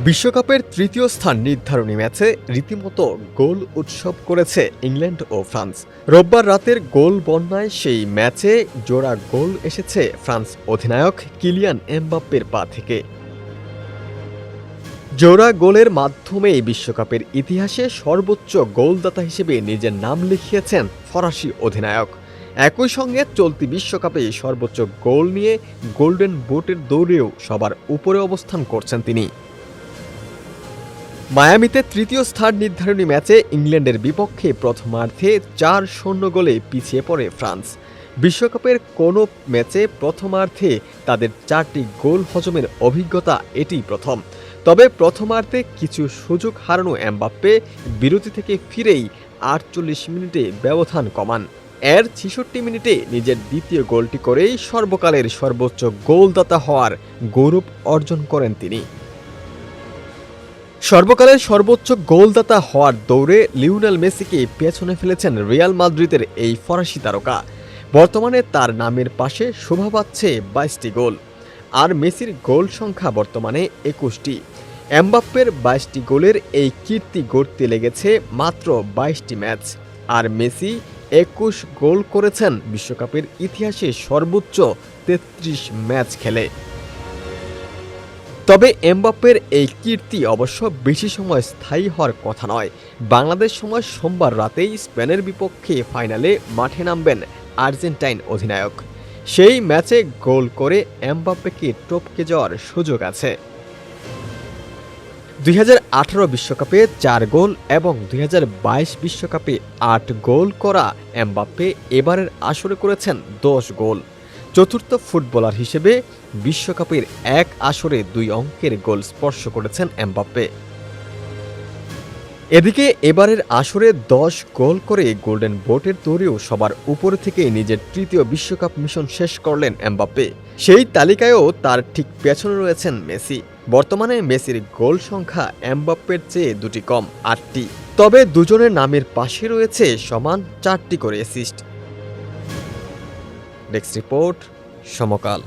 বিশ্বকাপের তৃতীয় স্থান নির্ধারণী ম্যাচে রীতিমতো গোল উৎসব করেছে ইংল্যান্ড ও ফ্রান্স। রোববার রাতের গোল বন্যায় সেই ম্যাচে জোড়া গোল এসেছে ফ্রান্স অধিনায়ক কিলিয়ান এমবাপ্পের পা থেকে। জোড়া গোলের মাধ্যমেই বিশ্বকাপের ইতিহাসে সর্বোচ্চ গোলদাতা হিসেবে নিজের নাম লিখিয়েছেন ফরাসি অধিনায়ক। একই সঙ্গে চলতি বিশ্বকাপে সর্বোচ্চ গোল নিয়ে গোল্ডেন বুটের দৌড়েও সবার উপরে অবস্থান করছেন তিনি। মায়ামিতে তৃতীয় স্থান নির্ধারণী ম্যাচে ইংল্যান্ডের বিপক্ষে প্রথমার্ধে ৪-০ গোলে পিছিয়ে পড়ে ফ্রান্স। বিশ্বকাপের কোনো ম্যাচে প্রথমার্ধে তাদের ৪টি গোল হজমের অভিজ্ঞতা এটিই প্রথম। তবে প্রথমার্ধে কিছু সুযোগ হারানো এমবাপ্পে বিরতি থেকে ফিরেই ৪৮ মিনিটে ব্যবধান কমান। এর ৬৬ মিনিটে নিজের দ্বিতীয় গোলটি করেই সর্বকালের সর্বোচ্চ গোলদাতা হওয়ার গৌরব অর্জন করেন তিনি। সর্বকালের সর্বোচ্চ গোলদাতা হওয়ার দৌড়ে লিওনেল মেসিকে পেছনে ফেলেছেন রিয়াল মাদ্রিদের এই ফরাসি তারকা। বর্তমানে তার নামের পাশে শোভা পাচ্ছে ২২টি গোল, আর মেসির গোল সংখ্যা বর্তমানে ২১টি। এমবাপ্পের ২২টি গোলের এই কীর্তি গড়তে লেগেছে মাত্র ২২টি ম্যাচ, আর মেসি ২১ গোল করেছেন বিশ্বকাপের ইতিহাসে সর্বোচ্চ ৩৩ ম্যাচ খেলে। তবে এমবাপ্পের এই কীর্তি অবশ্য বেশি সময় স্থায়ী হওয়ার কথা নয়। বাংলাদেশ সময় সোমবার রাতেই স্পেনের বিপক্ষে ফাইনালে মাঠে নামবেন আর্জেন্টাইন অধিনায়ক। সেই ম্যাচে গোল করে এমবাপ্পেকে টপকে যাওয়ার সুযোগ আছে। ২০১৮ বিশ্বকাপে ৪ গোল এবং ২০২২ বিশ্বকাপে ৮ গোল করা এমবাপ্পে এবারের আসরে করেছেন ১০ গোল। চতুর্থ ফুটবলার হিসেবে বিশ্বকাপের এক আসরে ২ অঙ্কের গোল স্পর্শ করেছেন এমবাপ্পে। এদিকে এবারের আসরে ১০ গোল করে গোল্ডেন বুটের দৌড়েও সবার উপরে থেকে নিজের তৃতীয় বিশ্বকাপ মিশন শেষ করলেন এমবাপ্পে। সেই তালিকায়ও তার ঠিক পেছনে রয়েছেন মেসি। বর্তমানে মেসির গোল সংখ্যা এমবাপ্পের চেয়ে ২টি কম, ৮টি। তবে দুজনের নামের পাশে রয়েছে সমান 4টি করে অ্যাসিস্ট। ডেস্ক রিপোর্ট, সমকাল।